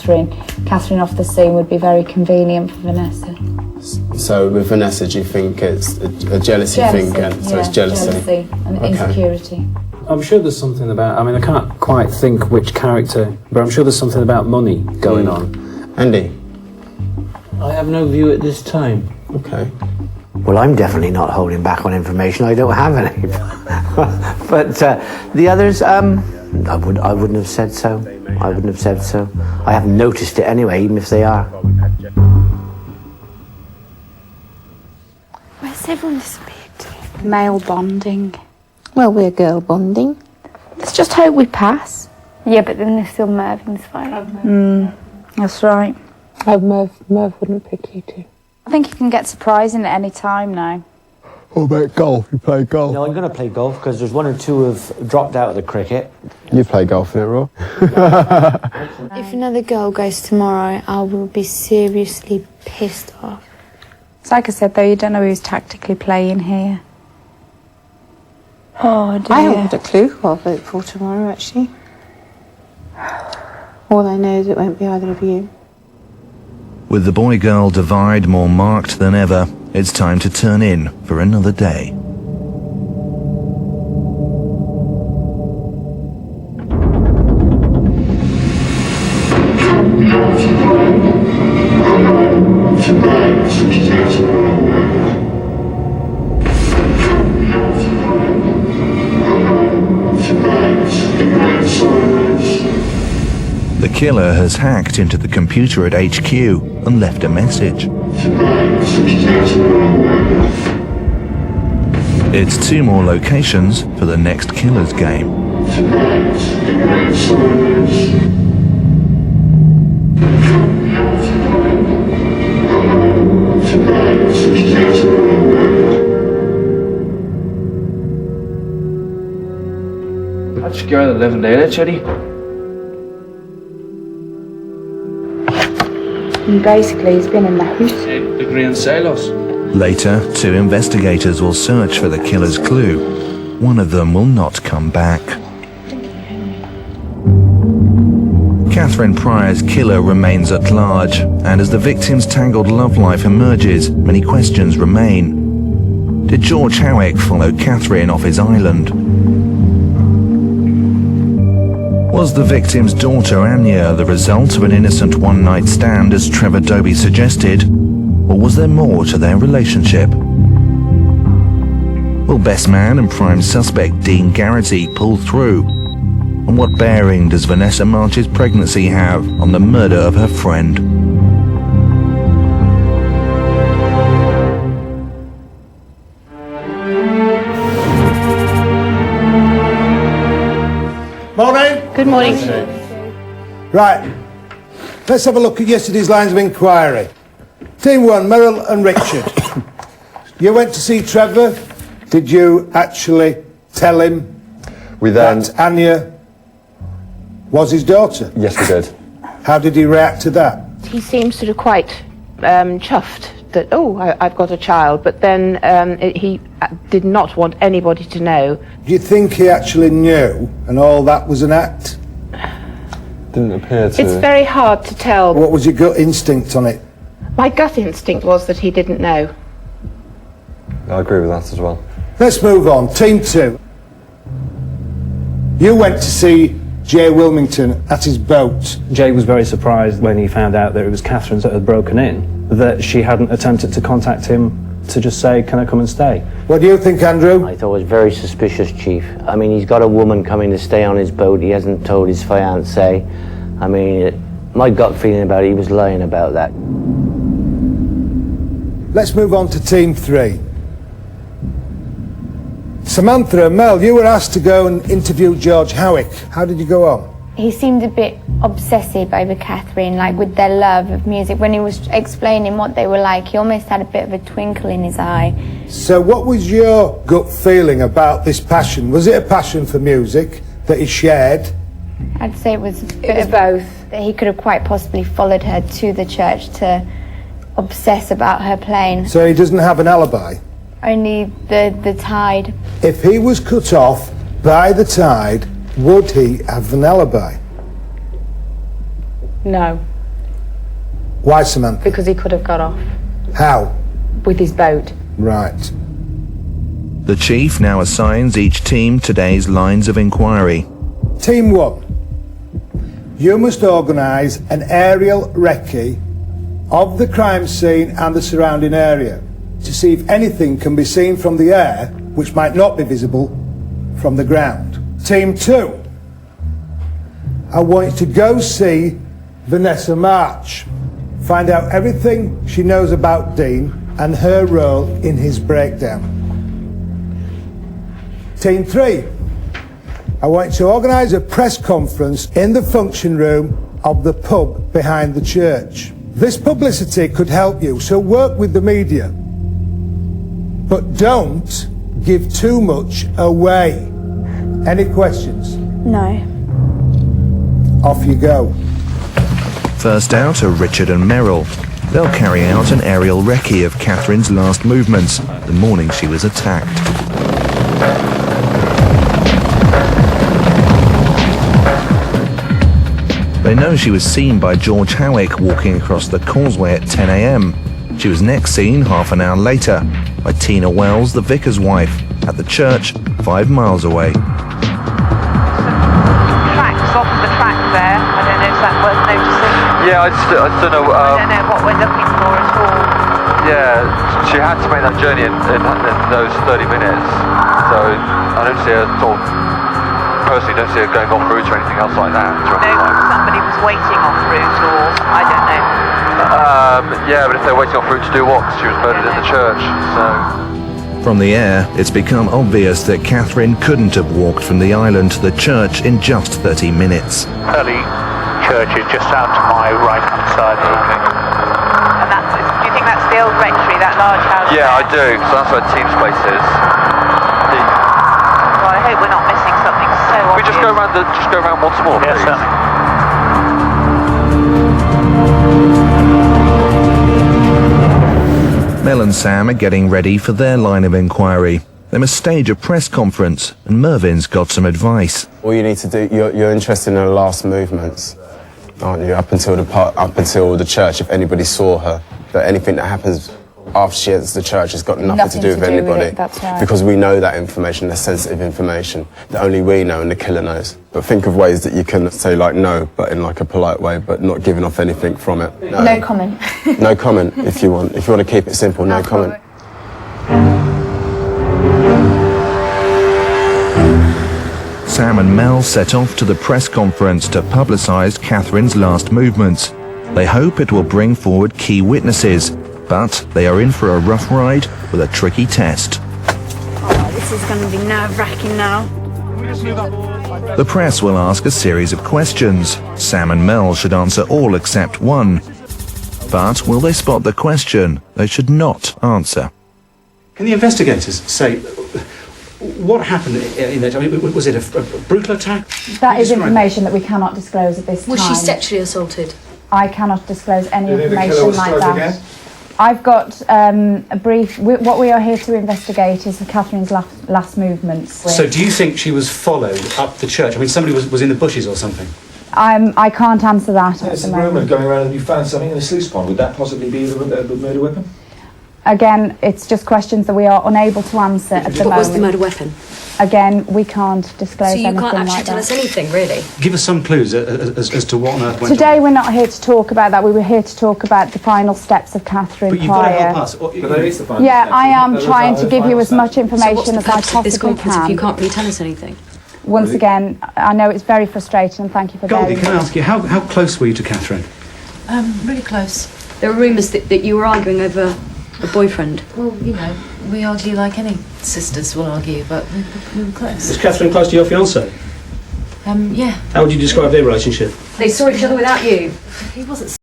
Catherine off the scene would be very convenient for Vanessa. So with Vanessa, do you think it's a jealousy thing? So it's jealousy and insecurity. I'm sure there's something about, I mean, I can't quite think which character, but I'm sure there's something about money going on. Andy? I have no view at this time. Okay. Well, I'm definitely not holding back on information. I don't have any. But the others, I wouldn't have said so. I wouldn't have said so. I haven't noticed it anyway, even if they are. Where's everyone disappeared to? Male bonding. Well, we're girl bonding. Let's just hope we pass. Yeah, but then there's still Mervyn's fight. That's right. Oh, Merv wouldn't pick you two. I think you can get surprising at any time now. What about golf? You play golf? No, I'm going to play golf because there's one or two who've dropped out of the cricket. You play golf, innit, Rob? If another girl goes tomorrow, I will be seriously pissed off. It's like I said, though, you don't know who's tactically playing here. Oh dear. I haven't got a clue who I'll vote for tomorrow, actually. All I know is it won't be either of you. With the boy-girl divide more marked than ever, it's time to turn in for another day. The killer has hacked into the computer at HQ and left a message. It's 2 more locations for the next killer's game. That's the girl that live in there, Chetty. And basically, he's been in the house. The Green Sailors. Later, 2 investigators will search for the killer's clue. One of them will not come back. Catherine Pryor's killer remains at large, and as the victim's tangled love life emerges, many questions remain. Did George Howick follow Catherine off his island? Was the victim's daughter Anya the result of an innocent one-night stand, as Trevor Doby suggested, or was there more to their relationship? Will best man and prime suspect Dean Garrity pull through? And what bearing does Vanessa March's pregnancy have on the murder of her friend? Morning. Good morning. Right, let's have a look at yesterday's lines of inquiry. Team 1, Meryl and Richard. You went to see Trevor. Did you actually tell him that Anya was his daughter? Yes, we did. How did he react to that? He seems sort of quite chuffed that, I've got a child, but then he did not want anybody to know. Do you think he actually knew and all that was an act? Didn't appear to. It's very hard to tell. What was your gut instinct on it? My gut instinct was that he didn't know. I agree with that as well. Let's move on. Team 2. You went to see Jay Wilmington at his boat. Jay was very surprised when he found out that it was Catherine that had broken in, that she hadn't attempted to contact him to just say, can I come and stay? What do you think, Andrew? I thought it was very suspicious, Chief. I mean, he's got a woman coming to stay on his boat. He hasn't told his fiancée. I mean, my gut feeling about it, he was lying about that. Let's move on to Team 3. Samantha and Mel, you were asked to go and interview George Howick. How did you go on? He seemed a bit obsessive over Catherine, like with their love of music. When he was explaining what they were like, he almost had a bit of a twinkle in his eye. So what was your gut feeling about this passion? Was it a passion for music that he shared? I'd say it was a bit of both. That he could have quite possibly followed her to the church to obsess about her playing. So he doesn't have an alibi? Only the tide. If he was cut off by the tide, would he have an alibi? No. Why, Samantha? Because he could have got off How? with his boat. Right. The chief now assigns each team today's lines of inquiry. Team 1, you must organise an aerial recce of the crime scene and the surrounding area to see if anything can be seen from the air which might not be visible from the ground. Team 2, I want you to go see Vanessa March. Find out everything she knows about Dean and her role in his breakdown. Team 3, I want you to organise a press conference in the function room of the pub behind the church. This publicity could help you, so work with the media. But don't give too much away. Any questions? No. Off you go. First out are Richard and Merrill. They'll carry out an aerial recce of Catherine's last movements, the morning she was attacked. They know she was seen by George Howick walking across the causeway at 10 a.m. She was next seen half an hour later by Tina Wells, the vicar's wife, at the church 5 miles away. Tracks off the track there. I don't know if that worth noticing. Yeah, I just don't know. I don't know what we're looking for at all. Yeah, she had to make that journey in those 30 minutes. So I don't see her personally don't see her going off route or anything else like that. No, somebody was waiting off route, or I don't know. Yeah, but if they're waiting off route to do what? She was murdered in the church, so. From the air, it's become obvious that Catherine couldn't have walked from the island to the church in just 30 minutes. Early church is just out to my right-hand side. Okay. And do you think that's the old rectory, that large house? Yeah, I do, because that's where Team's place is. Well, I hope we're not missing something so obvious. We just go around once more, Yes, please. certainly. Mel and Sam are getting ready for their line of inquiry. They must stage a press conference, and Mervyn's got some advice. All you need to do, you're interested in her last movements, aren't you? Up until the church, if anybody saw her. But anything that happens after she enters the church has got nothing to do with anybody. That's right. Because we know that information, that's sensitive information that only we know and the killer knows. But think of ways that you can say like no, but in like a polite way, but not giving off anything from it. No comment. No comment if you want. If you want to keep it simple, no comment. Sam and Mel set off to the press conference to publicise Catherine's last movements. They hope it will bring forward key witnesses, but they are in for a rough ride with a tricky test. Oh, this is going to be nerve-wracking now. The press will ask a series of questions. Sam and Mel should answer all except one. But will they spot the question they should not answer? Can the investigators say what happened in that? I mean, was it a brutal attack? That is information that we cannot disclose at this time. Was she sexually assaulted? I cannot disclose any information like that. I've got a brief. What we are here to investigate is Catherine's last movements. So, do you think she was followed up the church? I mean, somebody was in the bushes or something. I can't answer that at the moment. Rumour going around that you found something in a sluice pond. Would that possibly be the murder weapon? Again, it's just questions that we are unable to answer at the moment. What was the murder weapon? Again, we can't disclose anything like that. So you can't actually tell us anything, really? Give us some clues as to what on earth went on. Today we're not here to talk about that. We were here to talk about the final steps of Catherine But you've prior. got to help us. But there is the final Yeah, I am trying to give you as much information as I This possibly conference, if can. you can't really tell us anything. Once again, I know it's very frustrating, and thank you for Goldie, bearing can I with ask you, how close were you to Catherine? Really close. There were rumours that you were arguing over a boyfriend. Well, you know, we argue like any sisters will argue, but we were close. Was Catherine close to your fiancé? Yeah. How would you describe their relationship? They saw each other without you. He wasn't